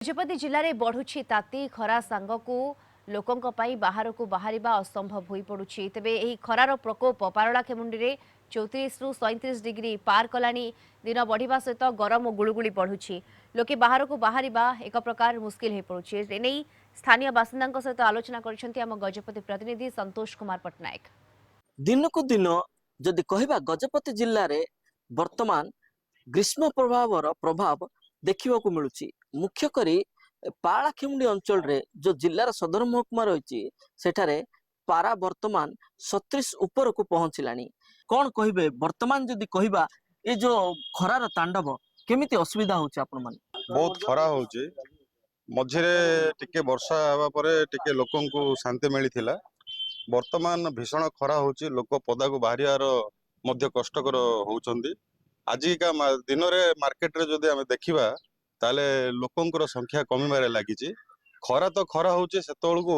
गजपति जिले में बढ़ुछि ताती खरा सांगकु लोकों बाहर को बाहर असंभव हो पड़ुछि। तेबे एही खरार प्रकोप पारलाखेमुंडी में 34 रु 37 डिग्री पार कलानी। दिन बढ़िबा सहित गरम और गुळुगुळी बढ़ुछि। लोके बाहर को बाहर एक प्रकार मुस्किल हो पड़ुछि। एने स्थानीय बासिंदा सहित आलोचना करिसेंति आम गजपति प्रतिनिधि संतोष कुमार पट्टनायक। दिन को दिन जदि कहबा गजपति जिल्ला रे वर्तमान ग्रीष्म प्रभाव देखा मिलूँ। मुख्य करी पालाखेमुंडी अंचल रे जो जिल्लार सदर महकुमा रही सेठारे पारा वर्तमान 37 ऊपर को पहुंचलानी। कौन कहे वर्तमान जदि कहबा ये जो खरार तांडव केमिति असुविधा होची आपण माने? बहुत खरा होची। मझिरे टिके वर्षा हवा परे टिके लोकन को शांति मिलिथिला। वर्तमान भीषण खरा होची। लोक पदा को बाहरियार मध्य कष्टकर होउचंदी। आजिका दिन रे मार्केट रे जदि आमे देखिबा ताले लोकंकर संख्या कमिबारे लागिची। खरा तो खरा होची सेतोळको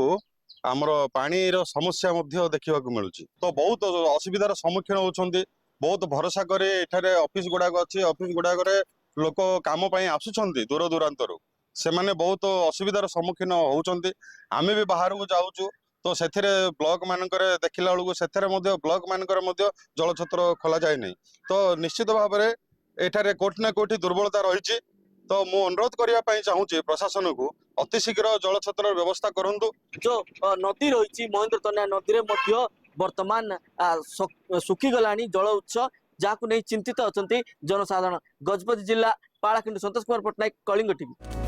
आमर पानी रो समस्या मध्य देखिबाकू मिलुची। तो बहुत असुविधार सम्मुखीन होउचंदी। बहुत भरोसा करे एठारे ऑफिस गुडाक अछि। ऑफिस गुडाक रे लोक काम पई आसुचंदी दूर दूरांतरु। से माने बहुत असुविधार सम्मुखीन होउचंदी। आमे भी बाहर को जाउचु तो सेथिरे ब्लॉक मानकर देखिला बेलू सेथिरे मध्य ब्लॉक मानकर मध्य जलछत्र खोला जाय नहीं। तो निश्चित भाव में एठारे कोठी ना कोठी दुर्बलता रही। तो मु अनुरोध करने चाहूँगी प्रशासन को अति शीघ्र जलछत्र व्यवस्था करंतु। जो नदी रही महेंद्र तनया नदी रे वर्तमान सुखी गलानी जल उत्स जहाँ नहीं चिंतित अच्छा जनसाधारण। गजपति जिला पालाखिंडी संतोष कुमार पट्टनायक, कलिंग टीवी।